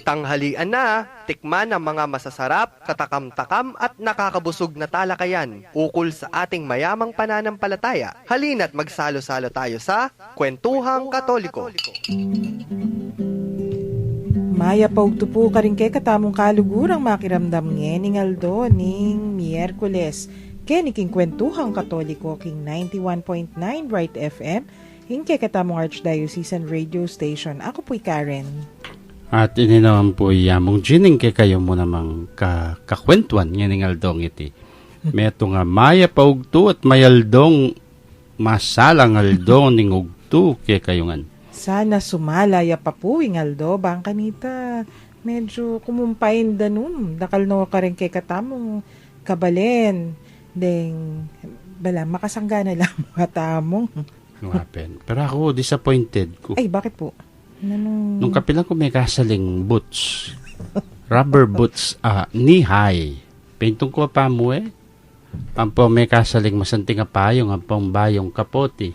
Tanghalian na, tikman ang mga masasarap, katakam-takam at nakakabusog na talakayan ukol sa ating mayamang pananampalataya. Halina't magsalo-salo tayo sa Kwentuhang Katoliko. Maya paugtupo ka rin kay katamong kalugurang makiramdam ng Aldo ning Miyerkules. Keniking Kwentuhang Katoliko king 91.9 Bright FM, hingkay katamong Archdiocesan Radio Station. Ako po'y Karen. At ini naman po yamong gining kay kayo mo namang kakwentuan nga ning Aldong iti. Meto nga maya paugto at mayaldong masalang Aldong ning ugto kay kayo nga. Sana sumalaya pa po ing Aldo, bang kanita medyo kumumpain danum. Dakal no ka rin kay katamong kabalen. Deng, bala, makasangga na lang mga tamong. Pero ako disappointed ko. Ay, bakit po? Nung kapilang ko may kasaling boots. Rubber boots, knee-high. Pintong ko pa mo Pampo may kasaling masanting payong, ampong bayong kapoti.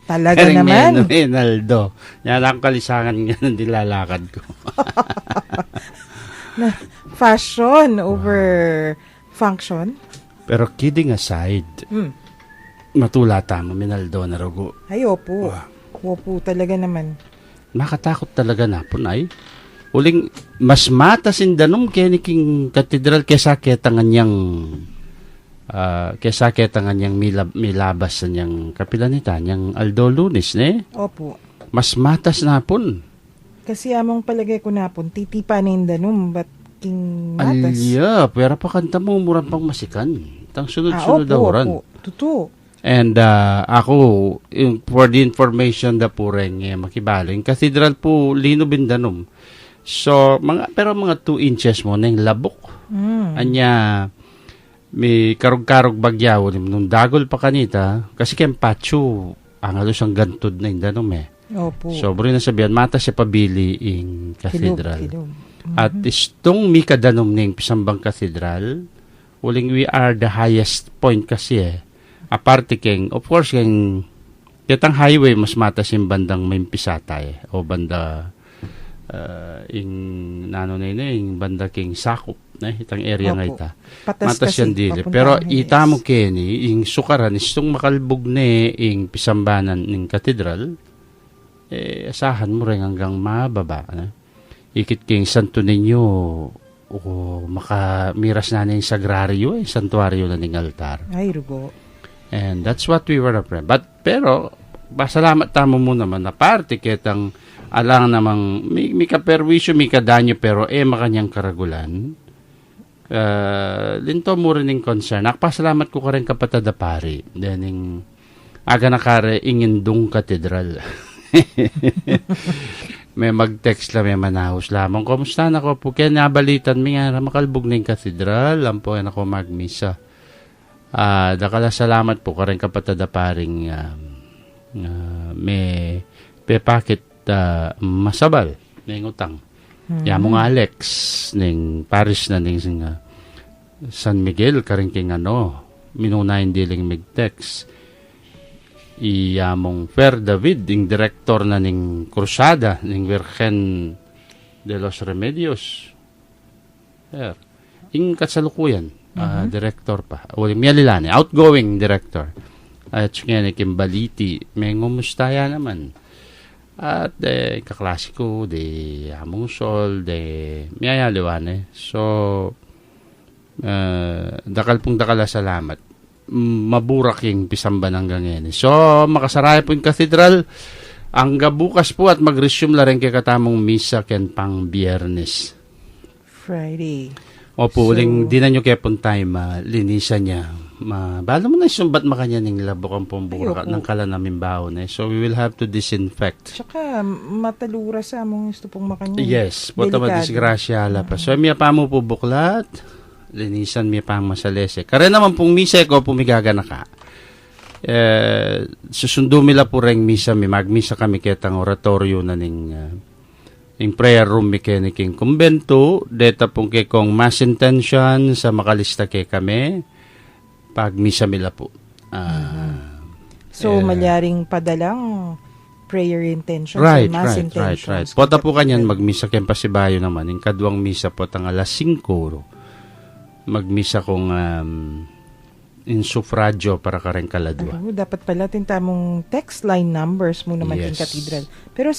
Talaga naman. Menaldo. Yan ang kalisangan nga ng dilalakad ko. Fashion over function? Pero kidding aside, matulata mo, Menaldo na rugo. Ay, opo. Opo, talaga naman. Makatakot talaga na po, ay. Uling, mas matasin danong keniking katedral kesa ketangan niyang milabas sa niyang kapilanita, niyang Aldo Lunis, ne? Opo. Mas matas na po. Kasi among palagay ko na po, titipa na yung danum, ba't king matas? Alya, pero pa kanta mo, murang pang masikan. Tang sunod-sunod daw ran. Opo, totoo. And ako, for the information da po rin, makibaling, katedral po, Lino Bindanom. So, pero mga 2 inches mo na yung labok. Anya, may karug-karug bagyaw, nung dagol pa kanita, kasi kayang patio, ang halos ang gantod na yung danom Opo. So, bro na sabihan, mata siya pabili in katedral. Kilub. At istong mi kadanom ng Pisambang Katedral, uling we are the highest point kasi aparte keng, of course, keng kitang highway, mas matas yung bandang Mempisatay o banda yung banda keng sakop na itang area nga ita. Matas yan dili. Pero ita mo keni, yung sukaran, istong makalbog ni yung Pisambanan ng Katedral, asahan mo rin hanggang mababa. Ikit keng Santo Niño, makamiras na yung sagraryo, santuaryo na ng altar. Ay, rugo. And that's what we were afraid. Pero, pasalamat tamo mo naman na parte kitang alang namang may kaperwisyo, may kadanyo, pero makanyang karagulan. Linto mo rin yung concern. Nakapasalamat ko ka rin kapatada pari. Then, aga nakare ingindong katedral. May mag-text lang, may manahos lamang. Kumusta na ko po? Kaya nabalitan mi nga, makalbog na yung katedral. Lampo yan ako magmisa. Dakala salamat po karen kapatada paring may pepakit masabal ng utang. Yamong Alex ning Paris na ning San Miguel karen king minunayin diling mig-text. Iyamong Fer David ning director na ning Cruzada ning Virgen de los Remedios. Ing katsalukuyan. Director pa. Mialilani, outgoing director. At nga Kimbaliti, may ngumustaya naman. At kaklasiko, Among Sol, Miyayaliwane. So, dakal salamat. Maburak yung Pisamban hanggang ngayon. So, makasaraya po yung katedral. Ang gabukas po at mag-resume la rin kay katamong misa ken pang Biyernes. Friday. Opo, uling di na nyo kaya pong time, linisan niya. Bala mo na isumbat makanya ng labok ang pumbura ng kala namin baon. So, we will have to disinfect. Tsaka, matalura sa among gusto pong makanya. Yes, pota madisgrasya ala pa. So, miya pa mo po buklat, linisan miya pa masalese. Kare naman pong misa ko, pumigaga na ka. Susundo mila po rin misa, magmisa kami kitang oratorio na ning prayer room mechaniking kumbento, deta pong kay kong mass intention sa makalista kay kami, pag misa mila po. So, malyaring padalang prayer intentions or mass intentions. Pota po kanyan, magmisa ken pasibayo naman. Yung kadwang misa po, tang alas 5, magmisa kong in suffragio para kareng kaladwa. Dapat pala tintamong text line numbers mo naman in Cathedral. Pero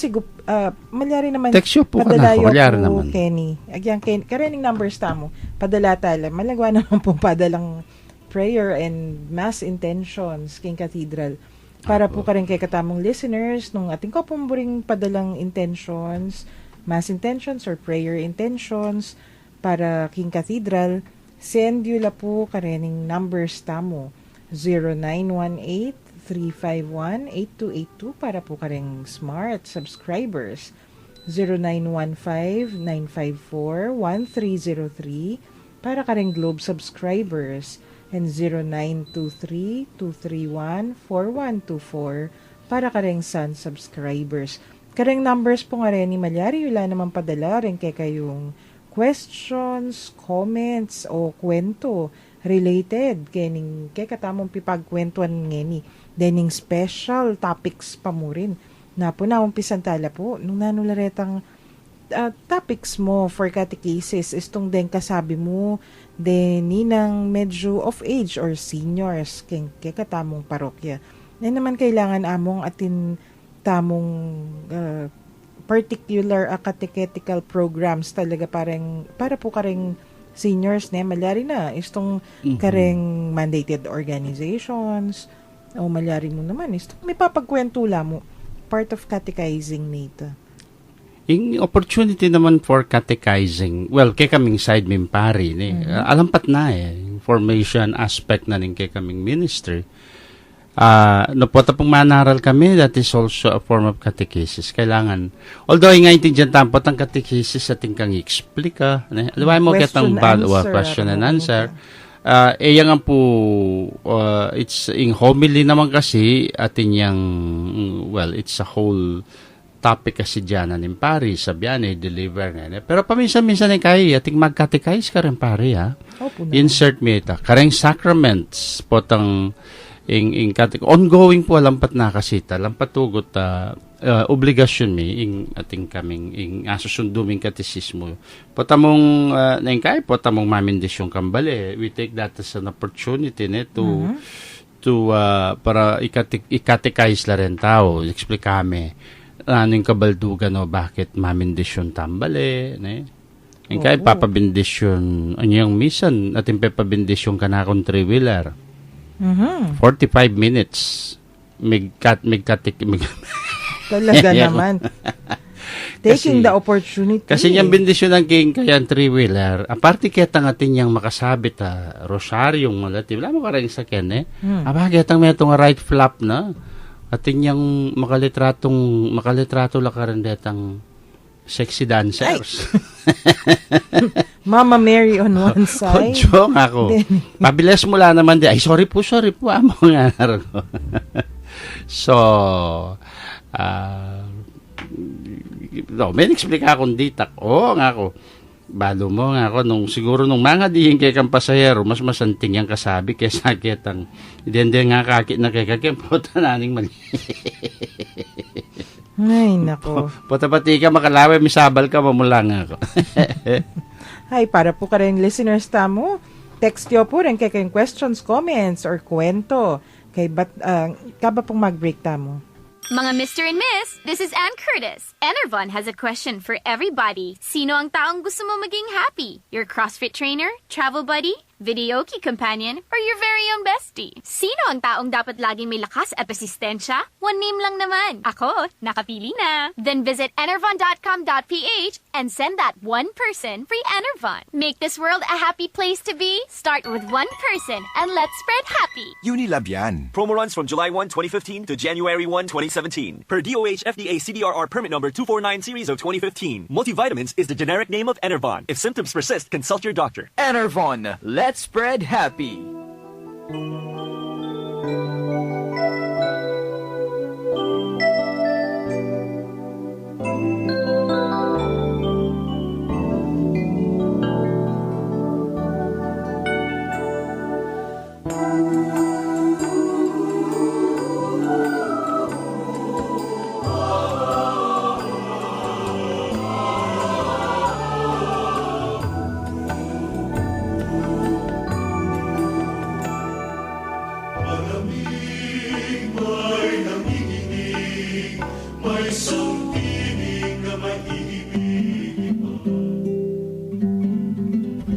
malyari naman text po padalayo malyari po, naman. Kenny. Agyan, karening numbers tamo. Padala tala. Malagwa naman pong padalang prayer and mass intentions king Cathedral. Para po karen kay katamong listeners nung ating kapumburing padalang intentions, mass intentions or prayer intentions para king Cathedral. Send you la po karening numbers tamo 0918-351-8282 para po kareng smart subscribers 0915-954-1303 para kareng Globe subscribers and 0923-231-4124 para kareng Sun subscribers. Kareng numbers po nga rin ni Malyari wala naman padala rin kay kayong questions, comments, o kwento related kay katamong pipagkwentuan ngeni. Dening special topics pa mo rin. Na po na umpisan tala po nung nanularetang topics mo for catechesis istong den kasabi mo ninang medyo of age or seniors kay katamong parokya. Na naman kailangan among atin tamong particular catechetical programs talaga para po kareng seniors na malyari na istong kareng mandated organizations o malyari mo naman istong may papagkwentula mo part of catechizing nito. Yung opportunity naman for catechizing, well, kay kaming side mimpari, alampat na formation aspect na rin kay kaming ministry. No po tapong manaral kami, that is also a form of catechesis. Kailangan, although nga intindihan tampot ang catechesis sa tingkang i-explica, alaway mo kitang question and answer. Yang ang po, it's in homily naman kasi, atin yung, well, it's a whole topic kasi dyan ng pari, sabihan deliver na. Pero paminsan-minsan kaya, ating mag-catechize ka rin pari, ha? Insert me ito. Kareng sacraments, potang, ongoing po lampat na kasita lampat tugot obligasyon mi ating kaming asusunduming katesismo potamong naingkay potamong mamindisyon kambale we take that as an opportunity to para ikatekize la rin tao explikame anong kabaldugan o bakit mamindisyon tambale naingkay papabindisyon anyang misan ating papabindisyon kanakon 3-wheeler 45 minutes. Talaga naman. Taking the opportunity. Kasi yung bendisyon ng king kaya 3-wheeler, aparte kaya atin yung makasabit rosaryong malati. Wala mo ka rin sa ken Abagay atang may itong right flap na. Atin yung makalitrato la ka rin detang sexy dancers. Mama Mary on one side. Joke ako. Pabilis mula naman di. Ay, sorry po. Amo nga ko. So, may explain akong ditak. Nga ako. Balo mo nga ako. Siguro nung mga dihin kay kang pasahero, mas masanting yung kasabi kaysa kitang. Hindi nga kakit na kay kakimputa naning mali. Ay, nako. Pati ka makalawe, misabal ka, mamula nga ako. Ay, para po ka rin listeners tamo, text yo po rin kay kayong questions, comments, or kwento. Kaba pong mag-break tamo. Mga Mr. and Miss, this is Ann Curtis. Enervon has a question for everybody. Sino ang taong gusto mo maging happy? Your CrossFit trainer? Travel buddy? Videoke companion? Or your very own bestie? Sino ang taong dapat laging may lakas at persistensya? One name lang naman. Ako, nakapili na. Then visit enervon.com.ph and send that one person free Enervon. Make this world a happy place to be. Start with one person and let's spread happy. Unilab yan. Promo runs from July 1, 2015 to January 1, 2017. Per DOH FDA CDRR permit number 249 series of 2015. Multivitamins is the generic name of Enervon. If symptoms persist, consult your doctor. Enervon. Let's spread happy.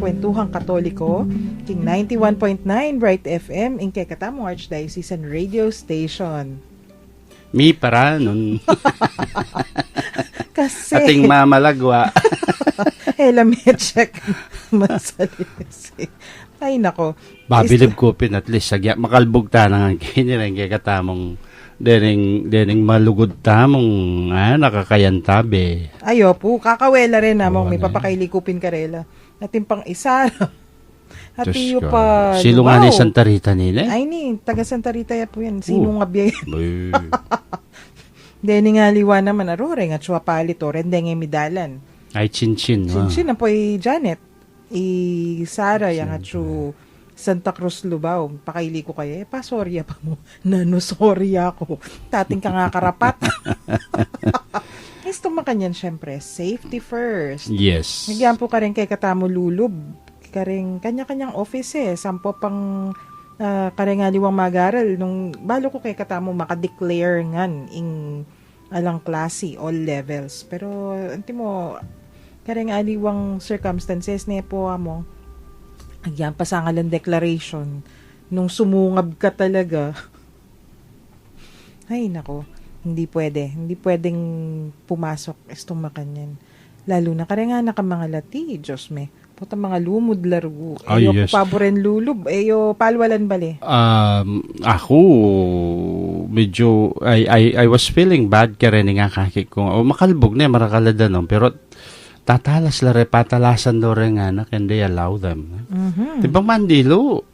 Kwentuhang Katoliko, king 91.9 Bright FM, in kay katamong Archdiocesan Radio Station. Mi para nun. Kasi, Ating mamalagwa. check masalis. Ay, nako. Babilib ko pin at least. Sagya, makalbog ta na nga kinirin kay katamong dening malugod tamong nakakayantabe. Ayo po, kakawela rin namang Oo, may papakailikupin karela. Ating pang isa. At Diyos iyo ko. pa. Silo nga ni Santa Rita nila? Ay ni, taga Santa Rita ya po yan. Sino nga biyay? Uy. Deni nga liwa naman arore nga chua palit o rendeng midalan. Ay, chin-chin. Sinsin na po Janet. Sara yang at Santa Cruz Lubao. Pakaili ko kayo. Pasorya pa mo. Nanosorya ako. Tating ka nga karapat. Gusto makanyan syempre. Safety first. Yes. Nagyan po ka rin kay katamo lulub. Karing kanya-kanyang office Sampo pang karengaliwang magaral. Nung balo ko kay katamo makadeclare ngan ing alang klase, all levels. Pero anti mo karengaliwang circumstances na po among agyan pasangalan declaration nung sumungab ka talaga. Ay nako, hindi pwedeng pumasok estong makanyan. Lalo na karenga na ka mga lati, Diyos me. Puta mga lumod largo. Ayo yes. paboren lulub. Ayo palwalan bali. Ako medyo I was feeling bad kare nga kakik ko. Makalbog na marakalada no, pero tatalas la patalasan do rin nga na can they allow them. Mhm. Diba mandilo?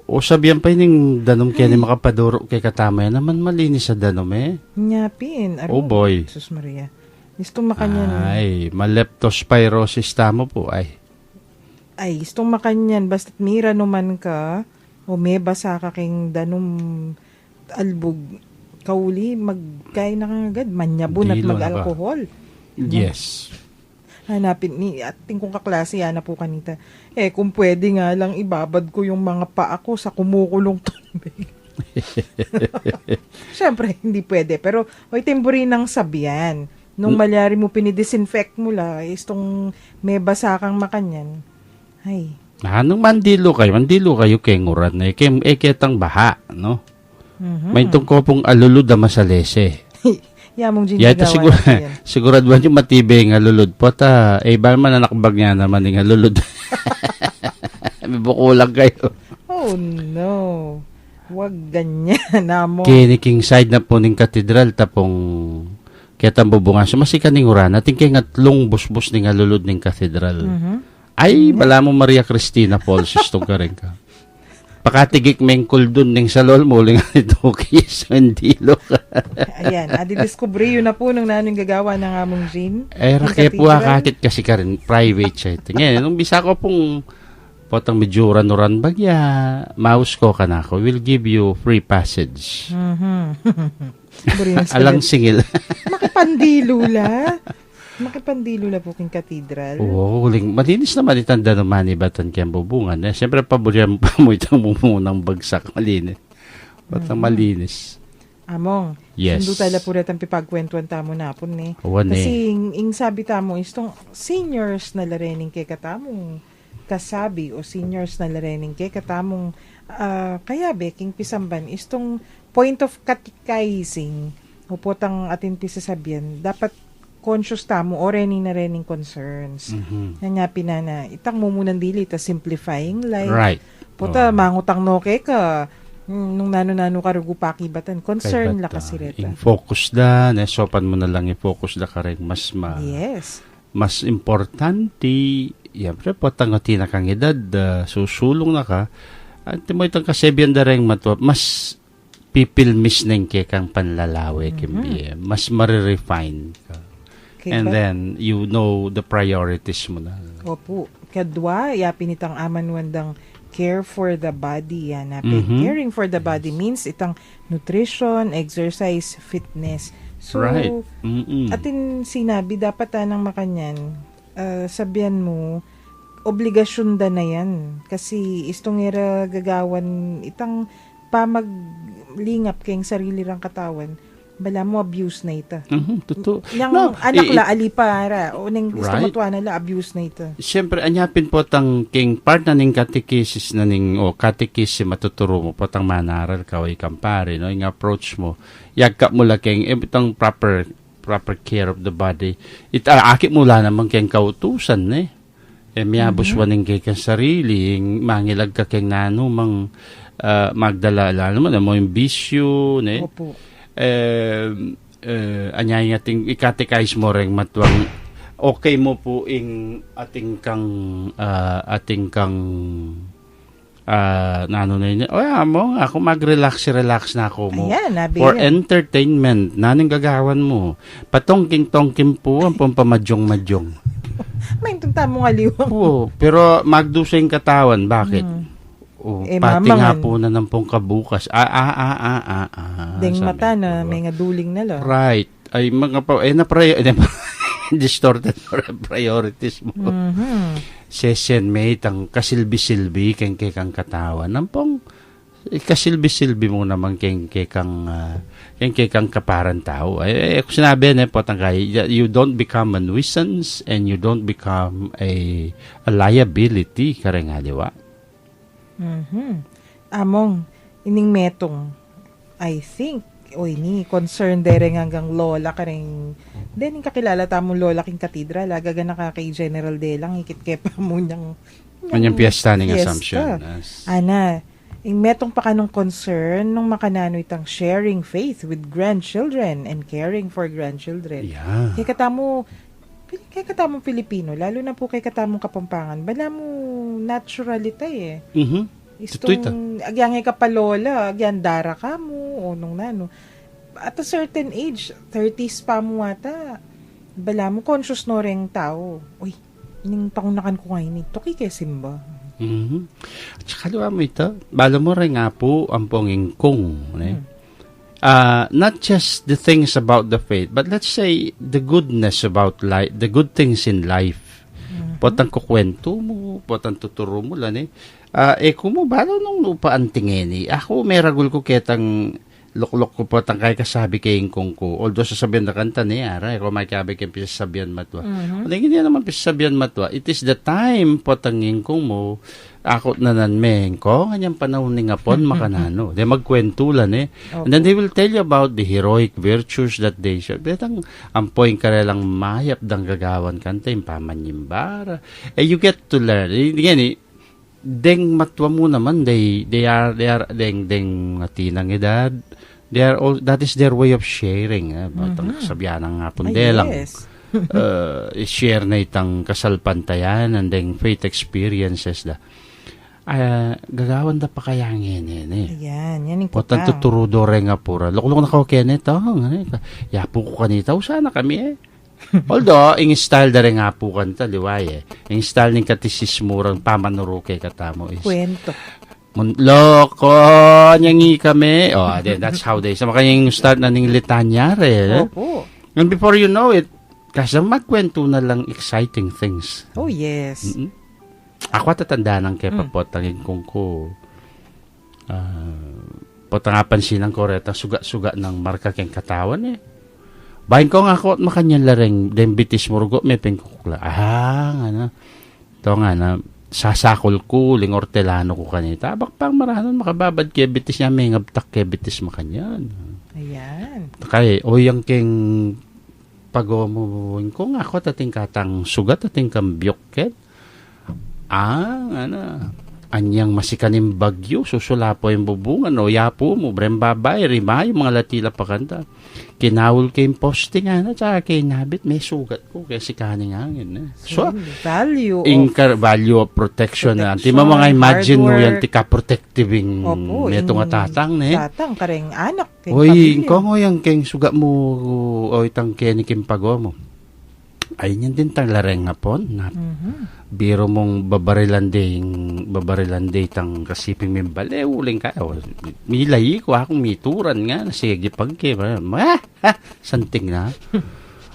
O sabihan pa yung danom kaya ni makapaduro kay katama yan naman malinis sa danom Nyapin. Oh boy. Jesus Maria. Gusto makanyan. Ay, maleptospirosis tamo po ay. Ay, gusto makanyan. Basta't mira naman ka o may basa ka king danom albog. Kauli, magkain na kagad. Manyabon at Dilo na ba? mag-alkohol. Yes. Hanapin ni ating kong kaklase na po kanita. Kung pwede nga lang ibabad ko yung mga paa ko sa kumukulong tubig. Siyempre, hindi pwede. Pero, timburi ng sabihan. Nung malyari mo pinidisinfect mo la, istong may basa kang makanyan. Ay. Anong mandilo kayo kenguran na ketang baha, no? Mhm. May tungkopong alulod na masalese. Yamong Yata ginagawa siguraduhan yung matibay nga lulod po ta ba man nakabag nga naman nga lulod. May bukulang kayo. Oh no. Wag ganyan namo. Kiniking side na po ning katedral tapong ketang bubungan. So masikan ning uran natin kay ngatlong busbus ning nga lulod ning katedral. Ay, bala mo Maria Cristina Paul sistong ka rin ka. Pakatigik mengkol dun ning salol mo ling ito kis mandilo ka. Ayan, discovery yun na po nung nanong gagawa ng among Jean. Kaya po kakit kasi ka rin, private siya. Ngayon, nung bisa ko pong potang medyo ranuran bagya, mouse ko ka na ako, will give you free passage. Alang singil. Makipandilo la po king katedral. Oo, huling, malinis naman itanda naman ibatan kaya bubungan. Siyempre, paboryan pa mo itang mumunang bagsak, malinis. Potang malinis. Among, Yes. sundo tala po natin pipagkwentuhan tamo na po ni. Wane. Kasi ing sabi tamo, istong seniors na larening kay katamong kasabi o seniors na larening kay katamong kaya beking pisamban, istong point of catechizing o potang atin pisasabihan, dapat conscious tamo o rening na rening concerns. Nga pinana, itang mumunan dili ta simplifying life. Right. Puta, mangutang no kay ka. Nung nano-nano ka rugupaki batan. Concern la kasi reta. Focus da, sopan mo na lang i-focus da ka rin. Yes. Mas importante, yempre po tangati na kang edad, susulong na ka, at mo itang kasebiyan da rin mas pipilmis na yung kang panlalawe, mas marirefine ka. And then, you know the priorities mo na. Opo. Kadwa, yapin itang aman wandang care for the body. Caring for the body means itang nutrition, exercise, fitness. So, right. Atin sinabi, dapat tanang makanyan, sabihan mo, obligasyon da na yan. Kasi istong ira gagawan, itang pamaglingap kayong sarili rang katawan, Bala mo abuse na ito. Totoo. Yang anak i- la alipara o ning gusto Right. matuwa na la abuse na ito. Siyempre, anyapin po tang king part na ning katekisis na ning o katekis matuturo mo po tang manaral kaway kampare no yung approach mo yagka mo la king itang proper care of the body akit mula naman king kautusan miyabos waning kay kang sarili yung mangilag ka king nano mang magdala alam mo na mo yung bisyo Opo. anyay ating ikatekais mo ring matwang okay mo po ing ating kang nano na yun. Mo ako mag-relax na ako mo. Ayan, nabi For yan. entertainment, naning gagawan mo. Patongking-tongking po ang pampamadyong-madyong. May tunta mo nga liwang. Oo, pero magdusing katawan, bakit? Oh, pati nga mamangan. po na ng pong kabukas. Deng sabi mata ko, na diba? may nga duling na lo. Right. Ay, mga distorted priorities mo. Session mate, ang kasilbi-silbi, keng kang katawan. Nampong, kasilbi-silbi mo naman keng kang kaparang tao. Ay, kung sinabi po, you don't become a nuisance and you don't become a liability, kare nga, di ba? Among, ining metong, I think, ni concern dere hanggang lola ka rin. Then, kakilala tamong lola king katedral, agaga na ka kay General De lang, ikit kepa mo niyang Kanyang piyesta ng fiesta. Assumption. Ana, yung metong pa kanong concern nung makanano itang sharing faith with grandchildren and caring for grandchildren. Yeah. Kay katamong Pilipino, lalo na po kay katamong Kapampangan, bala mo naturalita Istong, agyangay ka pa lola, agyandara ka mo, o nung nano. At a certain age, 30s pa mo ata, bala mo, conscious no ring tao. Uy, ining pangunakan ko ngayon, ito kay simba. At saka diba mo ito, bala mo rin nga po ang ponging kung. Not just the things about the faith, but let's say the goodness about life, the good things in life. Potang kukwento mo, potang tuturo mo lang kung mo, balo nung lupaan tingin ako may ragul ko ketang luklok ko po tang kay kasabi kayong kong ko. Although sasabihan na kanta ara, kung may kabi kayong pisasabihan matwa. Hindi naman pisasabihan matwa. It is the time po tanging kong mo, ako na nanmeng ko, kanyang panahon ni ngapon makanano. They magkwentulan And then they will tell you about the heroic virtues that they show. Betang ampoing karelang mayap dang gagawan kanta, yung pamanyimbara. You get to learn. Deng matwa mo naman, they are deng tinang edad. They are all, that is their way of sharing. Sabihan ng pundelang. Yes. Share na itang kasalpantayan and then faith experiences da. Gagawan da pa kayangin Ayan, yan yung Potan kuta. tuturudo rin nga pura. Luklok na ko kenet. Yapo ko kanita. Sana kami Although, yung style da rin nga po kanta, liway Yung style ng katisismo rin pamanuruke katamo is. Kwento. Loko, nyangi kami. That's how they. Sama kanyang start na ning litanya rin. Opo. And before you know it, kasi magkwento na lang exciting things. Oh, yes. Ako tatanda ng kay papotangin kong ko. Potangapansinan ko reta suga-suga ng marka keng katawan Bahin ko nga ako at makanyan lareng dembitis murugo may pengkukla. Ito nga na sasakol ko ling ortelano ko kanita. Bakpang marahanon makababad kaya bitis niya may ngabtak kaya bitis makanyan. Ayan. Kaya yung keng pagomubuin ko nga ako tating katang sugat tating kambyok ket. Anyang masikanim bagyo, susulapo yung bubungan, yapo mo, brembabay, rimay, mga latila pa kanta. Kinawul kayong posting, tsaka kay nabit, may sugat ko, kaya sikaning hangin. So, value value of protection. Di mo mga imagine mo yan, tika protectiving neto nga tatang, Tatang, kareng anak. Oy, kung yung keng sugat mo, o itang kenikim pago mo. Ayun yan din tang lareng nga po. Biro mong babarilan day tang kasiping mimbale, uling ka. Milay ko akong mituran nga. Sige, pagke. Santing na.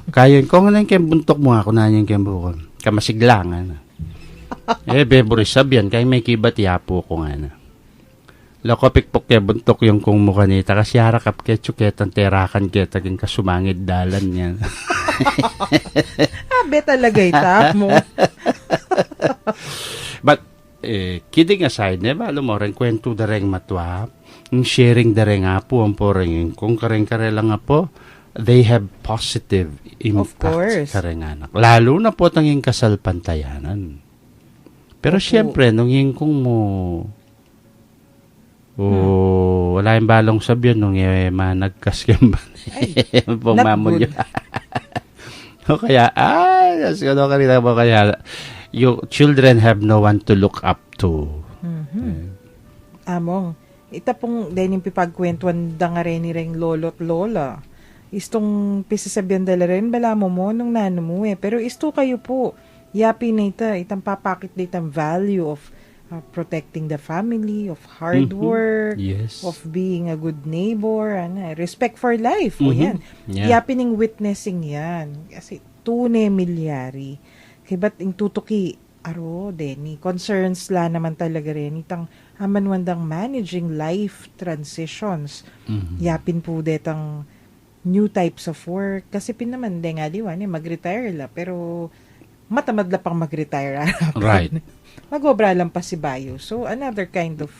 Kaya kung ano yung buntok mo ako na yung kembukon. Kamasiglangan. Beboris sabihan. Kaya may kibat yapo ko nga na. Loko pikpok kaya buntok yung kung mukha nita kasi harakap kaya tsuketan terakan kaya taging kasumangid dalan yan. Abe talaga ita mo. But, kidding aside, alam mo, rin kwento da rin matwa, yung sharing da rin nga po, ang po rin, kung kare lang nga po, they have positive Of course. impact kare nga anak. Lalo na po tanging kasal pantayanan. Pero Opo. syempre, nung yung kung mo, wala yung balong sabihan nung managkas yung pumamulyo. O kaya, ano kanila mo kaya, yung children have no one to look up to. Among, ita pong dahil yung pipagkwentuan da nga rin ni ring lolo't lola. Istong pisasabihan dala rin, bala mo nung nano mo Pero isto kayo po, yapi na itang papakit na itang value of protecting the family, of hard work, Yes. of being a good neighbor, respect for life. O yan. Yeah. Yapi ning witnessing yan. Kasi tunay milyari. Kaya ba't yung tutuki, Denny, concerns la naman talaga rin. Itang amanwandang managing life transitions. Yapin po detang new types of work. Kasi pinaman, nga diwan, mag-retire la. Pero matamad la pang mag-retire. Right. Mag-obra lang pa si Bayo. So, another kind of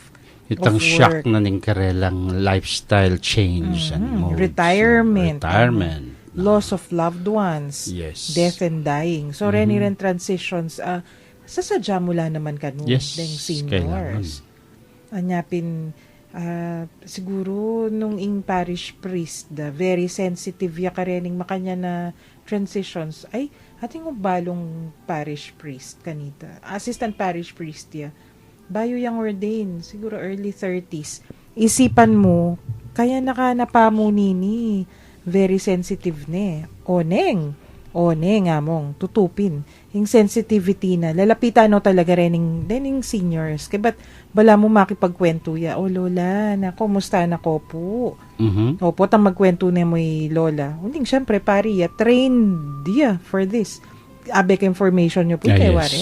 Itang of shock work. na ning karelang lifestyle change and modes. Retirement. Retirement. Loss of loved ones. Yes. Death and dying. So, ren transitions. Sasadya mula naman kanu Yes, deng seniors. Anyapin, siguro nung ing parish priest, very sensitive ya karening makanya na transitions, ay, ating balong parish priest kanita. Assistant parish priest ya. Bayo yang ordain, siguro early 30s. Isipan mo, kaya nakanapa mo nini, very sensitive ne. Oneng among tutupin. Yung sensitivity na, lalapitan no talaga rin yung seniors. Kaya ba't bala mo makipagkwento ya, lola, kumusta na ko po? Opo, tang magkwento na mo lola. Unding, syempre, pari ya, trained ya for this. Abek information nyo po, kaya wari.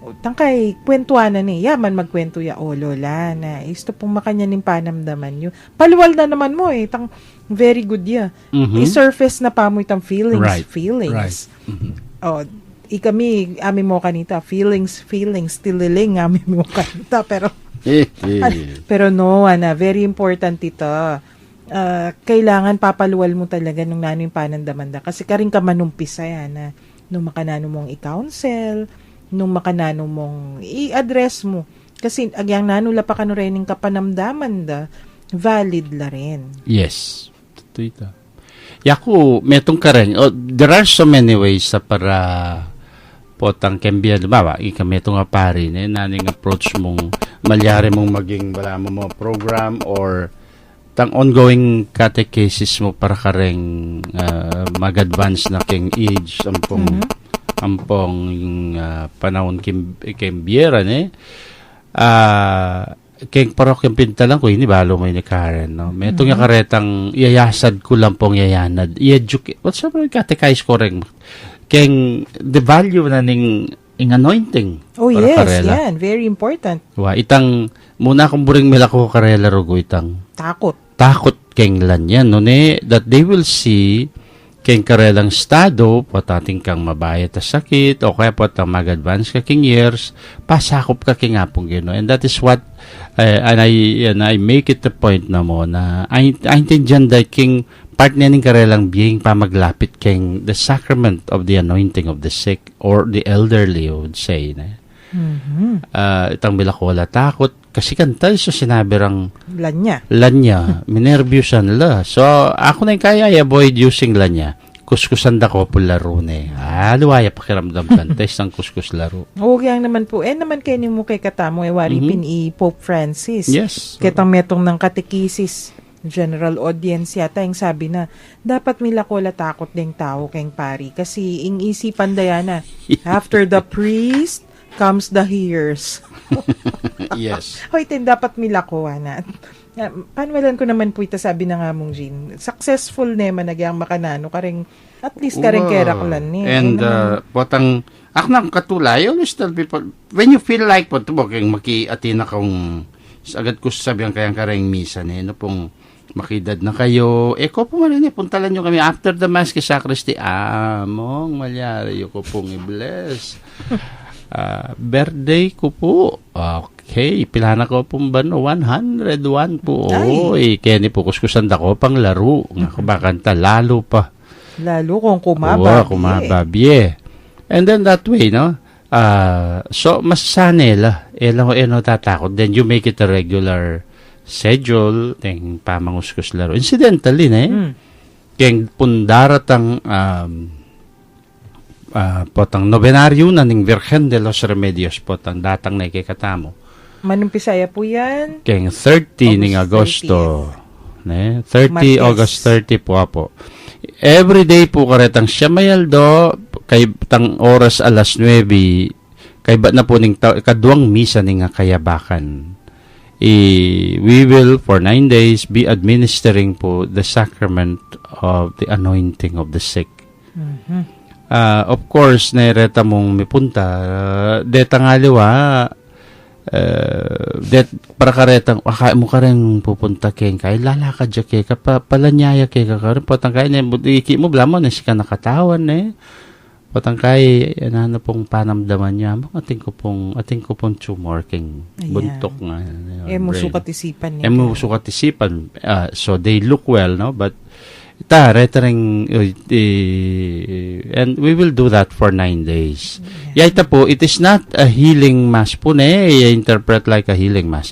Tangkay, kwentuanan yaman magkwento ya, lola, na isto pong makanya ning panamdaman nyo. Paluwal na naman mo tang very good ya. I-surface na pa mo itang feelings. Right. Feelings. Ikami, amin mo kanita, feelings, tililing, amin mo kanita, pero, pero no, very important ito. Kailangan papaluwal mo talaga nung nano yung panandamanda. Kasi karing ka manumpisa yan, na nung makanano mong i-counsel, nung makanano mong i-address mo. Kasi, agyang nanula pa kano rin yung kapanamdaman valid la rin. Yes. Totoo ito. Yaku, metong ka rin. There are so many ways sa para potang kembia, lumawa, ikametong nga pari, naning approach mong, malyari mong maging, wala mo program or tang ongoing catechesis mo para ka rin mag-advance na king age, ampong panahon kembieran keng parok yung pinta lang ko, hindi balo mo yung Karen, no? Metong yung karetang iyayasad ko lang pong yayanad. I-educate. What's up, catechize ko rin. Keng the value na ning anointing. Oh, yes, karela. Yan. Very important. Itang, muna kong buring milako karela rogo, itang takot keng lan yan, no? That they will see keng karelang estado, patating kang mabaya ta sakit, o kaya po mag-advance ka king years, pasakop ka king apong gino. And that is what, and I make it the point na mo, na I intindihan da king part na ning karelang being pa maglapit king the sacrament of the anointing of the sick, or the elderly, you would say, na. Itang bilakola takot, kasi kanta, so sinabi rang lanya, minervyusan la. So, ako na yung kaya avoid using lanya. Kuskusan da ko po laro na. Luwaya pakiramdam kan. Test ng kuskus laro. Okay naman po. Naman kayo ni mo kay katamo, waripin Pope Francis. Yes. Ketang metong ng katekisis, general audience yata yung sabi na, dapat milakola takot ding tao kayong pari. Kasi ing isipan dayana, after the priest, comes the hears. Yes. Hoy, dapat milakuha na. Panwalan ko naman po ito, sabi na nga mong Jean. Successful naman nagyang makanano, karing at least karing keraklan ni. And potang, ako na katulay, always tell people, when you feel like po, kung maki-atina kong agad ko sabihan kayang kareng misa no pong makidad na kayo. Ko po man puntalan nyo kami after the mass kay sacristy. Mong malyari ko pong i-bless. Birthday ko po. Okay, pilana ko pong ba no? 101 po. Oy, kaya ni po kuskusan ko pang laro. Nga kubakanta, lalo pa. Lalo kung kumababye. Kumababye. And then that way, no? So, mas sanela. Elang ko tatakot. Then you make it a regular schedule. Then, pamanguskus laro. Incidentally, kaya pundarat ang potang nobenaryo na ng Virgen de los Remedios potang datang na ikikatamo. Manumpisaya po yan? Kaya 30 ng Agosto. 30 August 30 po. Every day po karetang siya mayaldo kay tang oras alas 9 kay ba na po ning kaduang misa ning kayabakan. We will for 9 days be administering po the sacrament of the anointing of the sick. Of course, naireta mong mipunta. Deta nga liwa, para karetang, mo ka rin pupunta kay lalakad dya kay ka, palanyaya kay ka rin, potang kay, iki mo, blamo, na siya katawan, potang kay, pong panamdaman niya, ating ko pong tumor, king buntok nga. Musukatisipan niya. Musukatisipan. So, they look well, no? But, and we will do that for 9 days. Yaita po, it is not a healing mass po interpret like a healing mass.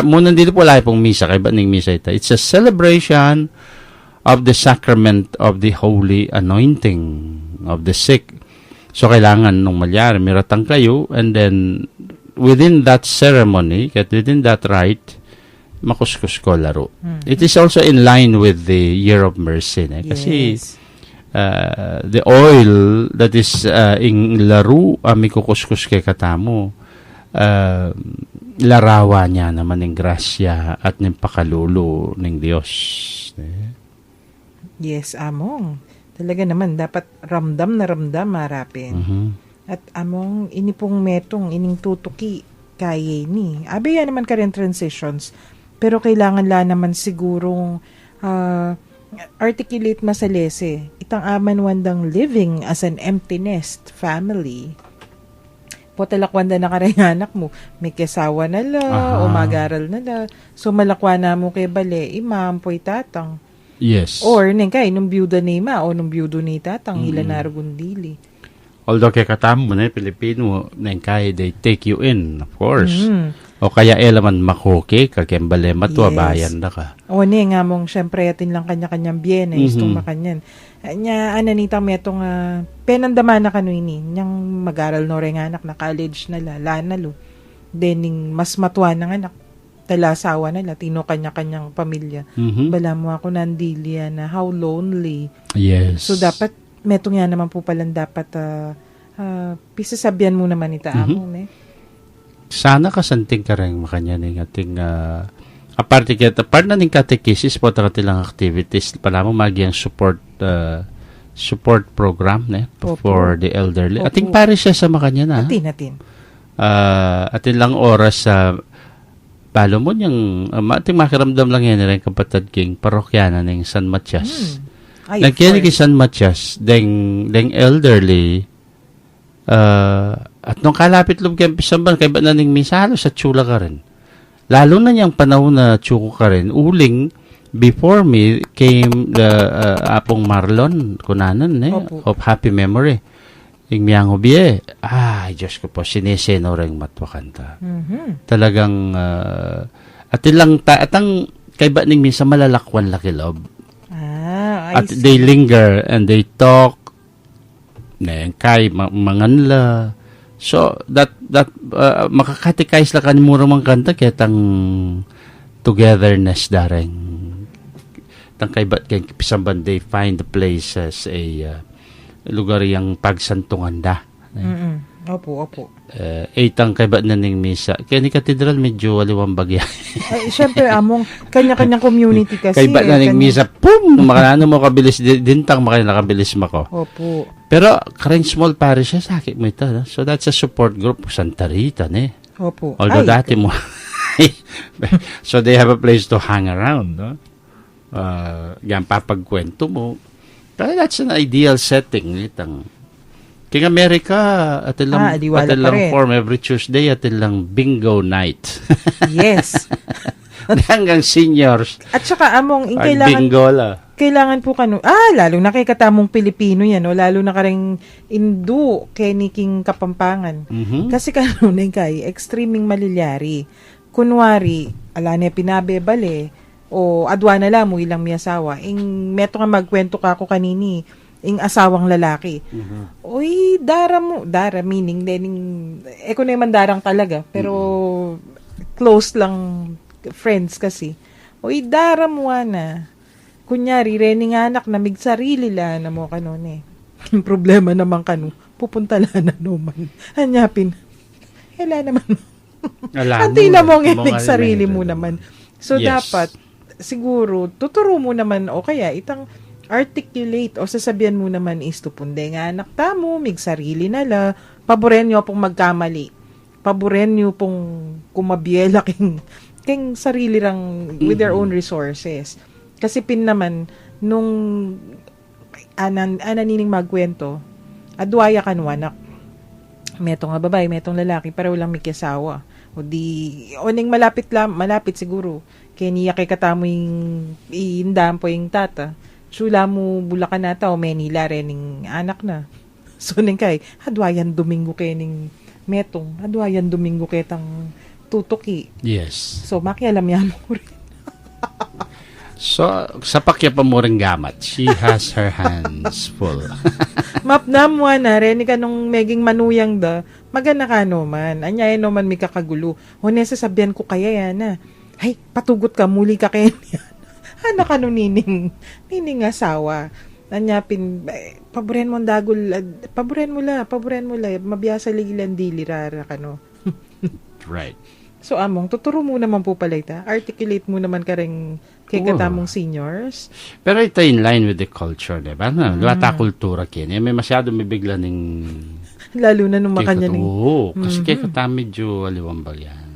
Muna dito po lahi pong misa, kay baning misa ita. It's a celebration of the sacrament of the holy anointing of the sick. So, kailangan nung malyari, miratang kayo, and then, within that ceremony, within that rite, makuskus ko laro. It is also in line with the Year of Mercy. Kasi the oil that is in laro, may kukuskus kay katamo, larawa niya naman ng grasya at ng pakalulo ng Diyos. Yes, among. Talaga naman, dapat ramdam na ramdam marapin. At among, inipong metong, ining tutuki, kaya ni. Abi yan naman ka rin transitions. Pero kailangan la naman sigurong articulate masalese. Itang aman wandang living as an empty nest family. Potalakwanda na kareng anak mo. May kesawa na la, o magaral na la. So malakwa na mo kay bale, imam po'y tatang. Yes. Or neng kay, nung byuda ni ima, o nung byudo ni tatang, hila narugundili. Although kay katamo na Pilipino, neng kay, they take you in, of course. O kaya elaman makoke, kakembale matwa, bayan na ka. O ni nga mong, syempre, atin lang kanya-kanyang biyena, istong makanyan. Nya, ananitang metong, penandama na kanuini, nyang mag-aral no rin anak na college na lanalo. Dening, mas matwa ng anak, talasawa na la, tino kanya-kanyang pamilya. Bala mo ako nandilya na how lonely. Yes. So, dapat, metong yan naman po palang dapat, pisasabihan mo naman ita among, Sana kasanting ka rin makanya ng ating aparte na ng catechesis po tilang activities pala mo magyang support program for the elderly. Ating parish siya sa makanya na. Atin. Atin lang oras sa palo mo yung ating makiramdam lang yan rin kapatid king parokyana ng San Matias. Nagkinig kay San Matias deng elderly at nung kalapit loob kay Pisamban, kay ba na ning misalo sa tsula ka rin. Lalo na niyang panahon na tsuko ka rin, uling, before me came the Apong Marlon, kunanan, of happy memory. Yung miyang ubiye, Diyos ko po, sineseno rin matwakanta. Talagang, atang, kay ba ning minsan malalakwan laki loob. At they linger and they talk, kay manganla. So that makakatikais la kan mura mang kanta ketang togetherness dareng. Tang kay bat kay Pisamban they find the place as a lugar yang pagsantungan da. Opo. Itang kay bat na ning misa. Kaya ni katedral medyo aliwang bagya. Siyempre, among kanya-kanyang community kasi. Kay bat na ning misa, pum! Makanano mo kabilis, dintang nakabilis mako. Opo. Pero, kareng small parish, sakit mo ito. No? So, that's a support group. Santa Rita, Opo. Although dati mo, So they have a place to hang around, no? Yan, papagkwento mo. That's an ideal setting. King America, atin adiwala pa rin. form every Tuesday, atin lang bingo night. Yes. Hanggang seniors. At saka among Bingo la. kailangan po lalo na kay katamong Pilipino yan, o lalo na kareng Indo, keniking Kapampangan. Kasi kanunay kay, extreming malilyari. Kunwari, ala niya pinabebale, o adwa na lang mo ilang miyasawa, meto nga magkwento ka ako kanini, asawang lalaki. Uy, dara meaning, ko na yung mandarang talaga, pero close lang friends kasi. Uy, dara mo na. Kunyari, rening anak na migsarili la na mo kanon eh. Yung problema naman pupunta la na naman. Hanyapin. Hela naman. Anti na mo ng sarili mo naman. So, dapat, siguro, tuturo mo naman, o kaya, itang articulate, o sasabihan mo naman is tupunde nga anak tamo, migsarili na la, paboren nyo pong magkamali. Paboren nyo pong kumabiyela king sarili rang with their own resources. Kasi naman, nung ananining magkwento, adwaya kanwanak. Metong nga babae, metong lalaki, para walang mikiasawa. O ning malapit siguro. Kaya niya kay katamo yung iindam po yung tata. Sula mo Bulacan nata o Manila rening anak na. So ning kay, adwayan Domingo kay ning metong, adwayan Domingo kay tang tutuki. Yes. So makialam yan mo rin. So, sa pakya pa mo rin gamat, she has her hands full. Mapnamwa na, rin ka nung meging manuyang magana ka man. Anyay no man may kakagulo. O sasabihan ko kaya yan na, ay, patugot ka, muli ka kaya yan. Ano ka nung nining asawa. Anyapin, paboren mo dagol, paboren mo la, mabiyasa ligilan dili rara ka no. Right. So, among, tuturo mo naman po pala ita. Articulate mo naman ka rin kay katamong seniors. Pero ito in line with the culture, diba? Lata kultura kaya. May masyado may bigla ng... Lalo na nung makanya ning... Oo, kasi kaya kata medyo aliwambal yan.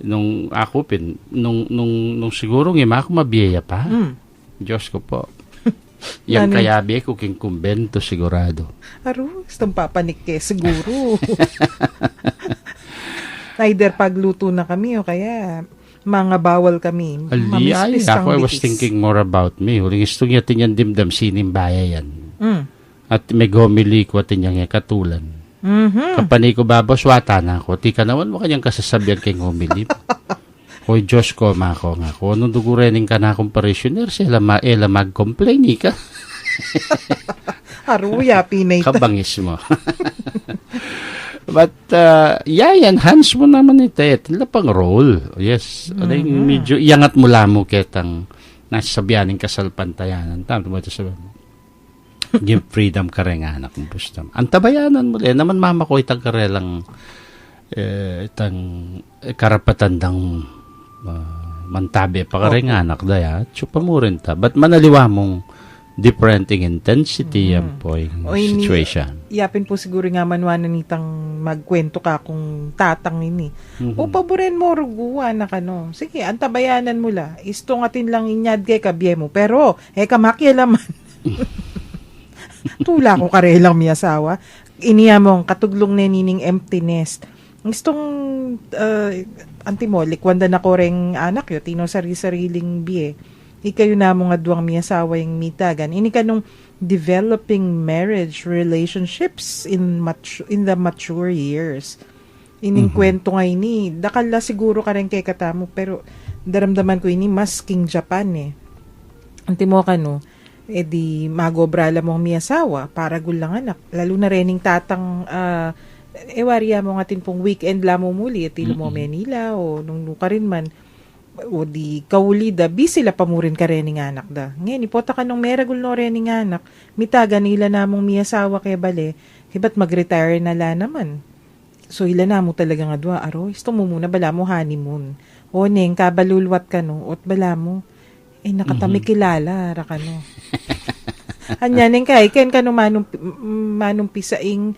Nung ako, nung siguro nga ako mabiyaya pa. Diyos ko po. Yang kayabi ko king kumbento sigurado. Aro, istong papanik ke siguro. Either pagluto na kami o kaya mga bawal kami. Ay, ako I was thinking more about me. Huling gusto niya tinyan dimdam sinimbaya yan. At may gomili ko tinyang katulan. Kapani ko babos, wata na ako. Tika naman mo kanyang kasasabihan kay gomili. Hoy, Diyos ko, mako nga ko. Anong dugurening ka na akong parishioner? Sila mag-complain ka. Aruya, pinay ta. Kabangis mo. But, enhance mo naman ito. Tila pang role. Yes. Medyo iangat mo lamo ketang nasasabianing kasalpantayanan. Tama mo ito sabihin mo. Give freedom ka rin anak ng bustam. Antabayanan mo. Naman mama ko itang karelang itang karapatandang mantabi pa ka rin anak daya. Chupa mo rin ta. But manaliwa mong differenting intensity yan po yung situation. Iyapin po siguro nga manwanan nitang magkwento ka kung tatang ini. O paboren mo ruguan na kano. Sige, antabayanan mo la. Istong atin lang inyad kay kabye mo. Pero, kamakialaman. Tula ko karelang miyasawa. Iniya mong katuglong nining empty nest. Istong antimolik, wanda na ko ring anak yo, tino sari-sariling biye. Ikayo na mo nga duwang miyasawa yung mitagan. Ini ka nung developing marriage relationships in the mature years. Ining kwento nga ini. Dakala siguro ka rin kay katamo, pero daramdaman ko ini mas King Japan eh. Anti mo ka no, di magobrala mong miyasawa para gulang anak. Lalo na rening tatang wariya mo nga tin pong weekend lamo muli at tilo mo Manila o nung ka rin man o di kaulida, busy la pamurin ka rin ng anak da. Ngayon, ipota ka nung meragul no rin ng anak, mitaga nila namong miyasawa kay bale, hibat mag-retire na la naman. So, ila na mo talaga nga dua, aro, isto mo muna, bala mo honeymoon. O neng, kabalulwat ka no, ot bala mo, nakatami kilala, ra ka no. Anya, neng kay, ken ka no manumpisaing,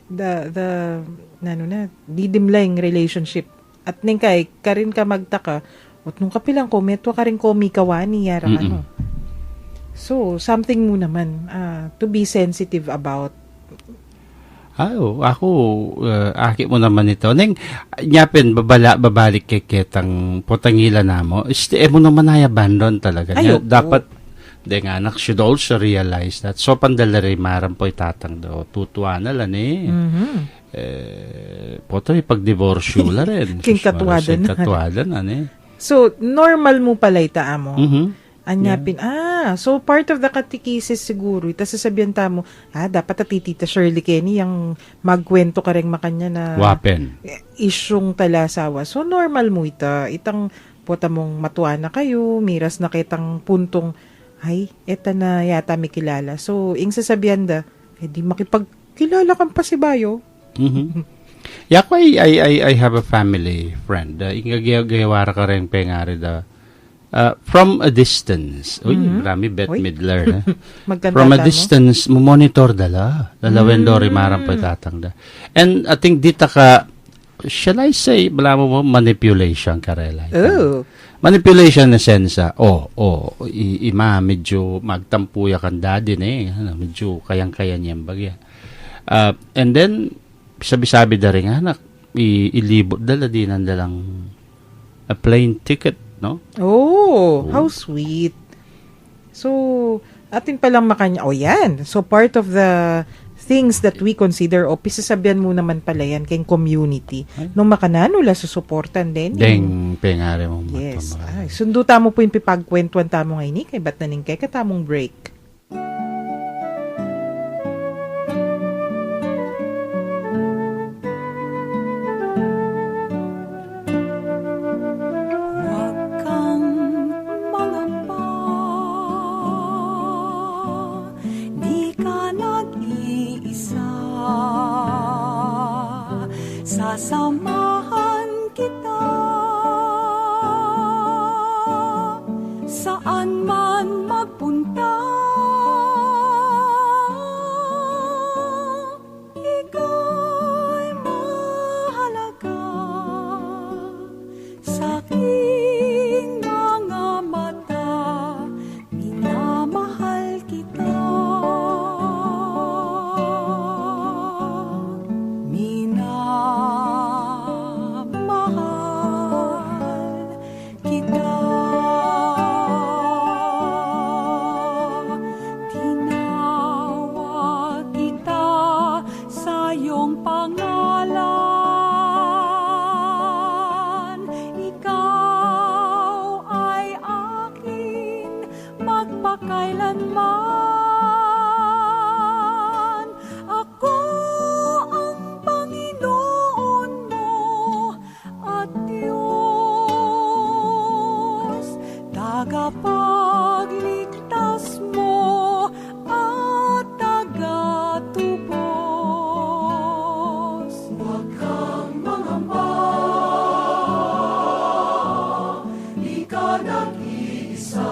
the didimlayng relationship. At ning kay, karin ka magtaka, at nung kapilang ko, metwa ka rin kawani, yara So, something mo naman to be sensitive about. Ako, aki mo naman ito. Neng, nyapin, babalik kay ketang potangila na mo, mo naman ay abandon talaga. Dapat, anak should also realize that. So, pandalari, maram po itatang do. Tutuwa na lang Potoy, pag-divorce la rin. King katwadan na. So, normal mo pala itaa mo. Anyapin, so part of the catechesis siguro, ita sasabihan ta mo, dapat Tita Shirley Kenny yung magkwento ka rin makanya na wapen. Isyong talasawa. So normal mo itang pota mong matuwa na kayo, miras na kitang puntong, eta na yata may kilala. So, ing sasabihan di makipagkilala kang pasibayo. Yako, I have a family friend. Ingagayawara ka rin pengari from a distance. Marami Bette Midler. From a distance, monitor dalawendori maram pa tatang And I think dita ka, shall I say, mo manipulation karela. Manipulation na sensa. Ima, medyo magtampuya kan daddy medyo kayang-kaya niyang bagya. And then, sabi-sabi da rin, ilibot din ang dalang a plane ticket, no? How sweet. So, atin palang makanya, yan. So, part of the things that we consider, pisasabihan mo naman pala yan kayong community. Nung makanano, susuportan din. Pengari mo. Yes. Sundo tamo po yung pipagkwentuan tamo ngayon, kay ba't naning kay katamong break. Sasamahan kita saan man magpunta. Ika'y mahalaga sa aking mga mata. Minamahal kita. Magpakailanman ako ang Panginoon mo at Diyos, tagapagligtas mo at tagatubos. Huwag kang mangamba, di ka nag-iisa.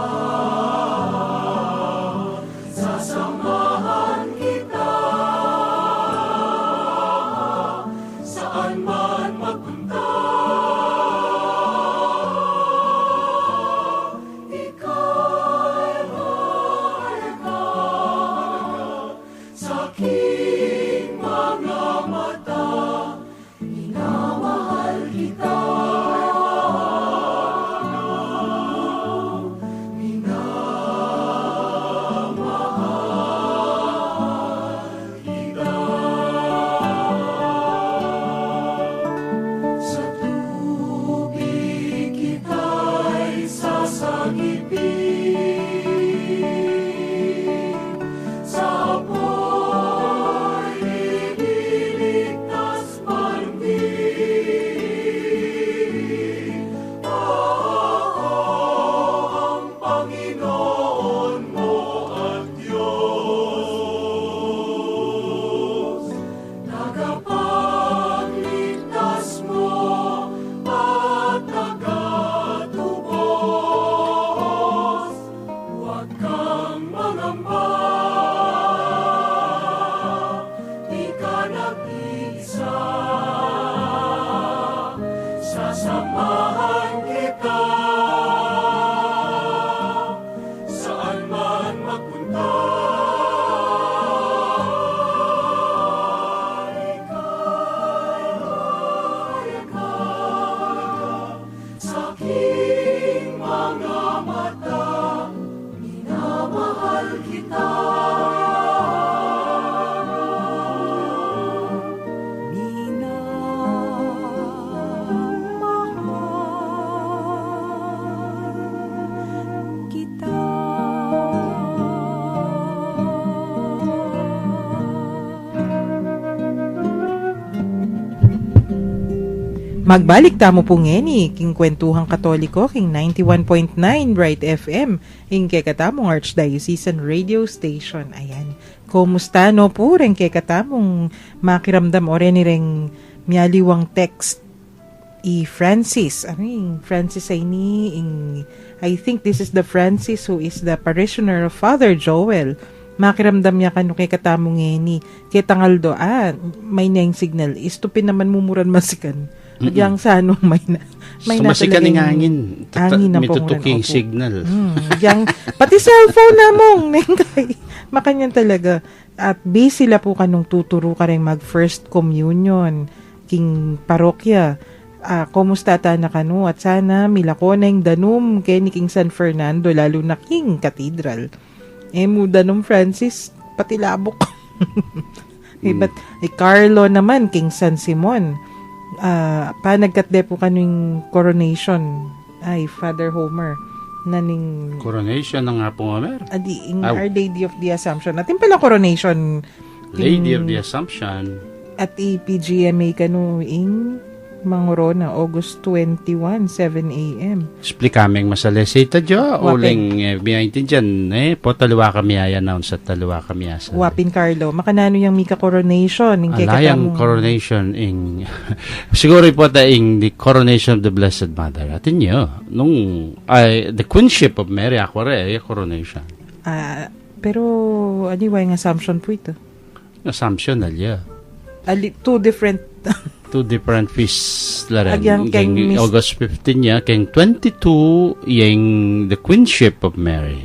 Di ka nag-iisa. Magbalik tamo po ngeni, king Kwentuhang Katoliko, king 91.9 Bright FM, ing kekatamong Archdiocesan Radio Station. Ayan, kumusta no po rin kekatamong makiramdam o rin nireng miyaliwang text Francis. Ano yung Francis ay ni, I think this is the Francis who is the parishioner of Father Joel. Makiramdam niya kano kay katamong ngeni, ketangal do, may nang signal, istupin naman mumuran masikan. Yang sa ano may Sumasikan ng hangin. Hangin na mitutuking signal. Yang pati cellphone na mong nengkay. Makanyan talaga. At busy sila po kanong tuturo ka rin mag first communion king parokya. Kumusta ta na kanu at sana milakoneng danum kay ni King San Fernando lalo na King Cathedral. Mo danum Francis pati labok. But Carlo naman King San Simon. Panagkatde po kaning coronation ay Father Homer naning coronation ng nga po Homer. Our Lady of the Assumption. Atin pala coronation Lady of the Assumption at PGMA kanu ing Mangorona August 21 7 a.m. Explikaming masalesita jo uling biyahin dyan po taliwa kami ay-announce at taliwa kami asa. Wapin Carlo, makanano yung Mika coronation ing alayang coronation ing siguro po ta ing the coronation of the Blessed Mother atin nyo nung the Queenship of Mary akware coronation. Pero anyway ang assumption po ito. Assumption alya. Two different feasts la rin. Keng August 15 niya, keng 22 yung the Queenship of Mary.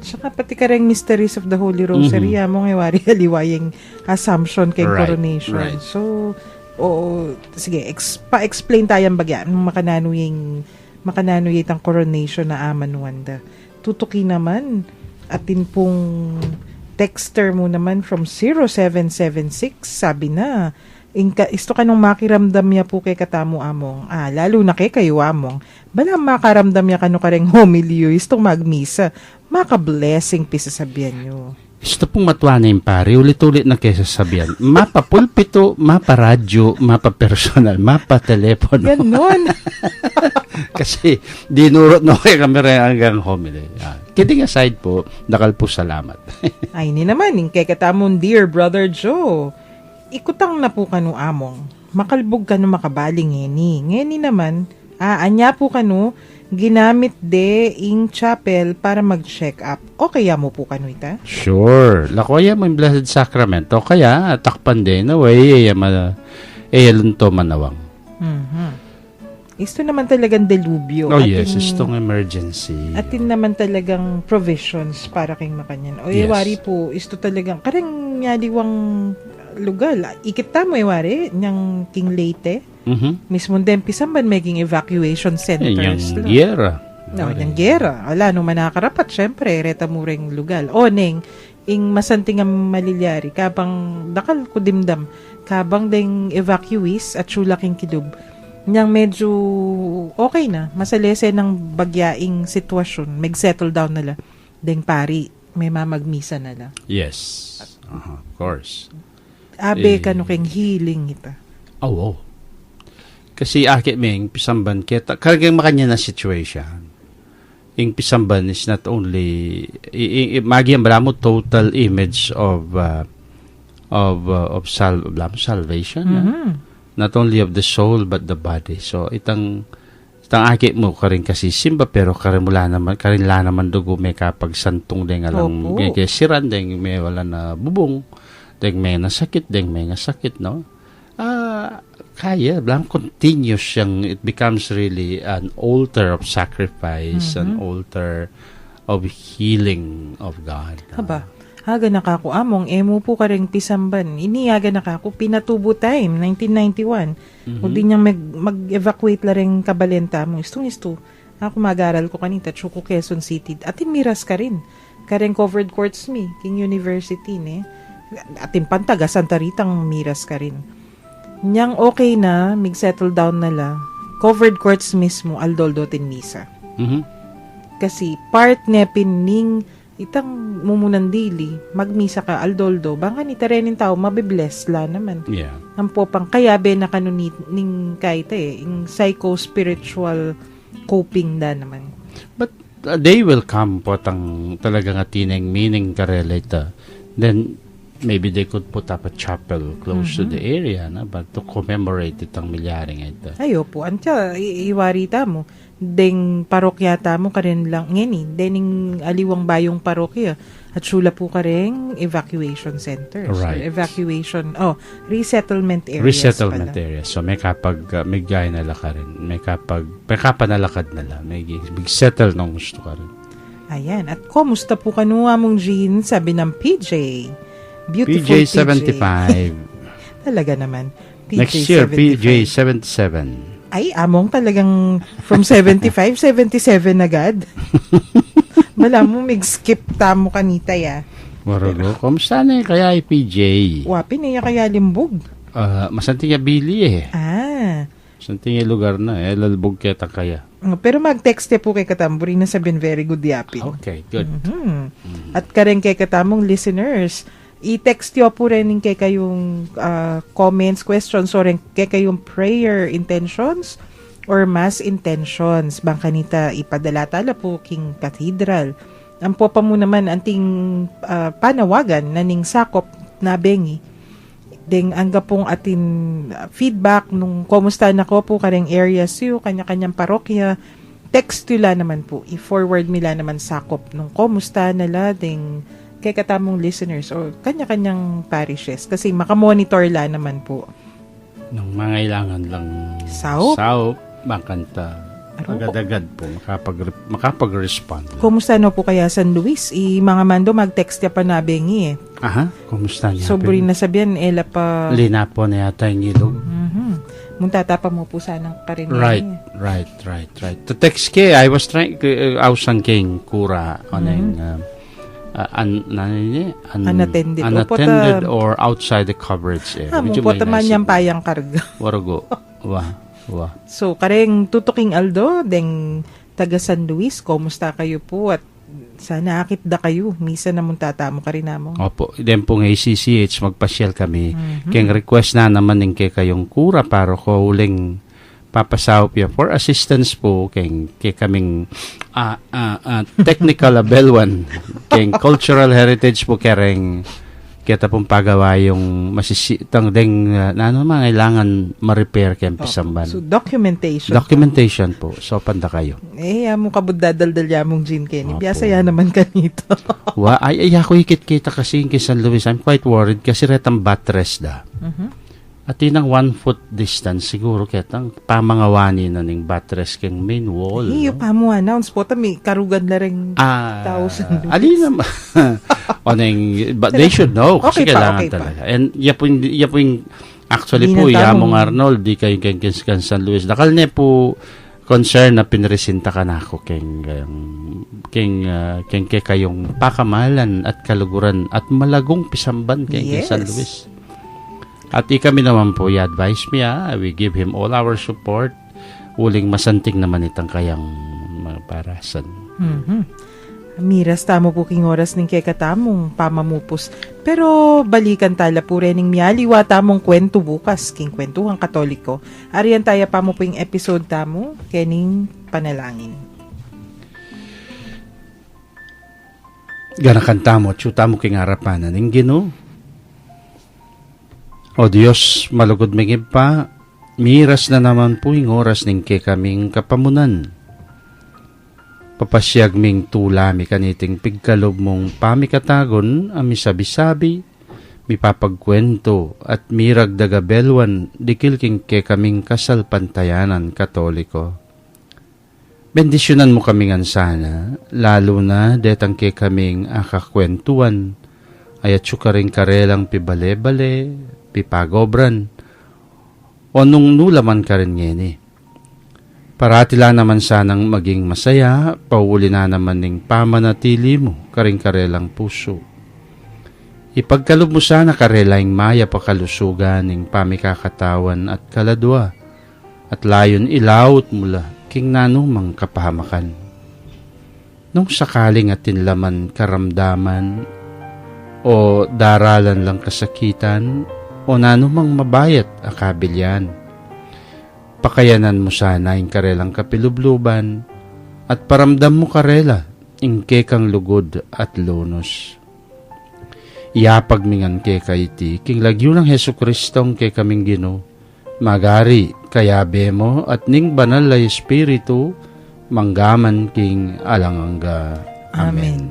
Saka pati ka rin Mysteries of the Holy Rosary among iwari haliwayang assumption keng coronation. Right. So, sige, pa-explain tayong bagya nung makanano yung ang coronation na aman wanda. Tutuki naman atin pong texter mo naman from 0776 sabi na isto ka nung makiramdam niya po kay katamo among. Lalo na kay kayo among. Bala makaramdam niya kano kareng homilyo istong magmisa. Maka-blessing pisasabihan nyo. Gusto pong matuwa na yung pare, ulit-ulit na kayo sasabihan. Mapa pulpito, mapa radyo, mapa personal, mapa telepono. Ganon. Kasi dinurot na kayo kami rin hanggang homily. Kidding aside po, dakal po salamat. Ay ni naman, yung kay katamong dear brother Joe. Ikutang na po kanu among. Makalbog kanu makabaling ngeni. Ngeni naman, anya po kanu, ginamit de ing chapel para mag-check up. O kaya mo po kanu ita? Sure. Lakoya mo yung Blessed Sacrament. O kaya, takpan din. Away, lunto manawang. Isto naman talagang delubyo. Yes. Istong emergency. Atin naman talagang provisions para kay makanyan. O wari po, isto talagang, kareng nyaliwang lugal. Ikita mo wari, niyang King Leyte. Mismo din, pisamban maging evacuation centers. Yung gera. Yung gera. Ala, nung manakarapat, syempre, reta mo ring lugal. O, neng, ing masanting ang malilyari, kabang dakal ko dimdam, kabang ding evacuees at sulaking kilub, niyang medyo okay na, masalese ng bagyaing sitwasyon, mag-settle down nila, ding pari, may mamagmisa nila. Yes. Of course. Abe kanu keng healing ita. Kasi akit ming pisamban kita, karagang makanya na situation. Yung pisamban is not only magiang mo total image of salvation. Not only of the soul but the body. So itang akit mo karing kasi simba pero karin la naman dugo may kapag santong deng alam may siran deng may wala na bubong deng may nasakit deng may nasakit no. Kaya blang continuous siyang, it becomes really an altar of sacrifice, an altar of healing of God. Haba, haga nakako among emo po ka rin pisamban. Iniyaga nakako pinatubo time 1991. O di niyang mag-evacuate la rin kabalenta mo. Isto. Ako mag-aral ko kanita Chuko Quezon City. Atin miras ka rin. Kareng covered courts mi King University ne. Atin pantaga Santa Ritang miras ka rin. Niyang okay na, mig-settle down na la, covered courts mismo, aldoldo tin misa. Kasi part nepin ning itang mumunan dili, magmisa ka aldoldo, bangka ni tarenin tao, mabibless la naman. Yeah. Ang popang kayabe na kanunit ning kahit yung psycho-spiritual coping da naman. But they will come po talaga nga tineng meaning karelate. Then maybe they could put up a chapel close to the area na but to commemorate itang milyaring ito. Ayo po, antya, iwarita mo. Deng parokyata mo ka rin lang ngayon dening aliwang bayong parokya at sula po ka rin evacuation centers. Right. Resettlement areas. Resettlement pala. area. So may kapag may gaya nala ka rin. May kapanalakad nala. May big settle nung gusto ka rin. Ayan. At kumusta po kanuha mong Jean? Sabi ng PJ. Beautiful PJ 75. Talaga naman. PJ Next year, 75. PJ 77. Ay, among talagang from 75, 77 agad. Wala mo, mag-skip tamo kanita ya. Warago. Kamusta na kaya PJ? Wapin niya kaya limbog. Masanting ya Billy eh. Ah. Masanting ya lugar na eh. Lalbog kita kaya. Pero mag-text po kay Katamburi na sabihin very good yapin. Okay, good. At karen kay Katamong listeners, i-text yo po rin kay kayong comments, questions, or kay kayong prayer intentions or mass intentions. Bang kanita ipadala tala po king cathedral. Ang po pa mo naman anting panawagan na ning sakop na bengi. Ding angga pong atin feedback nung kumusta na ko po kareng areas yu, kanya-kanyang parokya. Text nila naman po. I-forward nila naman sakop nung kumusta nala ding kay katamong listeners o kanya-kanyang parishes kasi makamonitor la naman po. Nung mga ilangan lang Saup, makanta, agad-agad po, makapag-respond. Kumusta no po kaya San Luis? Mga mando mag-text ya pa nabengi eh. Aha, kumusta niya? Sobri na sabihan, ela pa... Lina po na yata yung ilog. Muntata pa mo po sanang pa rin. Right. To text kay, I was trying, ausang king kura, unattended or outside the coverage area. Mo po taman niyang payang karga. Warago. Wah. So, kareng tutuking Aldo, deng taga San Luis, kumusta kayo po at sana akit da kayo. Misa na mong tatamo ka rin namo. Opo. Then pong ACCH, magpasyal kami. Kaya request na naman ng kay kayong kura para ko huling papasahop ya for assistance po kay kaming technical abelwan kay cultural heritage po kareng kita pong pagawa yung masisitang ding mga kailangan ma-repair kay pisamban. So documentation po. So panda kayo. Amo kabudadaldal yamong Jean Kenny. Opo. Biyasa ya naman kanito. Ay ako ikit-kita kasi in San Luis. I'm quite worried kasi retang buttress da. At inang 1 foot distance siguro ketang pamangawani na ning buttress keng main wall. Iyo pa mo announce po may karugan na ring 1,000. Ali naman. But they should know kasi Okay kailangan pa. talaga. And yapong actually Di po na yamong tamong- Arnold di kayo keng San Luis. Dakal ne po concern na pinresinta ka na ako keng kayong pakamalan at kaluguran at malagong pisamban keng Yes. San Luis. At kami naman po, i-advise me, we give him all our support. Uling masanting naman itang kayang mga parasan. Miras tamo po king oras ning kay katamong pamamupos. Pero balikan tala po rin ning miyaliwa tamong kwento bukas king kwentuhang Katoliko. Ariyan tayo pa mo po yung episode tamo kening panalangin. Ganakan tamo, tamo king harapanan ng Ginoo. O Diyos, malugod mingib pa, miras na naman po yung oras ning kay kaming kapamunan. Papasyag ming tula mi kaniting pigkalob mong pamikatagon, ami sabi-sabi, mipapagkwento at mirag dagabelwan, dikil king kay kaming kasalpantayanan Katoliko. Bendisyonan mo kaming ansana, lalo na detang kay kaming akakwentuan, ayat syukaring karelang pibale-bale, pipagobran, o nung nulaman ka rin ngeni. Paratila naman sanang maging masaya, pauuli na naman ning pamanatili mo, karing-karelang puso. Ipagkalob mo sana karelaing maya pakalusugan ning pamikakatawan at kaladwa, at layon ilawot mula king nanumang kapahamakan. nung sakaling atin laman karamdaman o daralan lang kasakitan o nanumang mabayat akabilyan. Pakayanan mo sana yung karelang kapilubluban at paramdam mo karela ingke kang lugod at lunos. Iapag mingan ke kaiti king lagyo ng Hesu Kristong ke kaming Ginoo. Magari kayabe mo at ning banal na Espiritu manggaman king alangangga. Amen.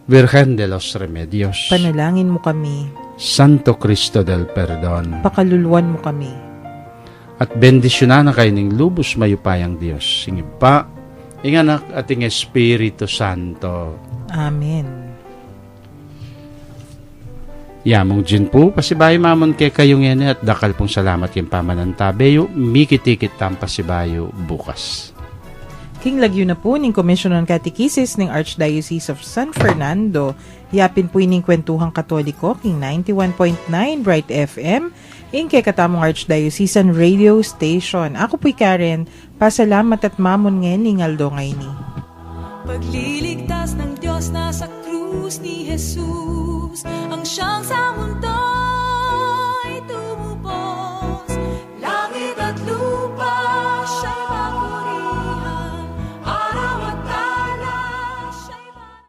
Virgen de los Remedios, Panalangin mo kami. Santo Cristo del Perdon, Pakaluluwan mo kami. at bendisyonan na kayo ning lubos mayupayang Diyos. Singip pa, inganak ating Espiritu Santo. Amen. Yamong dyan po, pasibayo mamon kay kayong yan at dakal pong salamat yung pamanantabeyo, mikitikit tam pasibayo bukas. King lagyo na po ning Commission on Catechesis ng Archdiocese of San Fernando. Yapin po ining Kwentuhang Katoliko, King 91.9 Bright FM, ing kay katamong Archdiocesan Radio Station. Ako po'y Karen, pasalamat at mamon ngayon ning Aldo ngay ni. Pagliligtas ng Diyos nasa krus ni Jesus, ang siyang sa mundo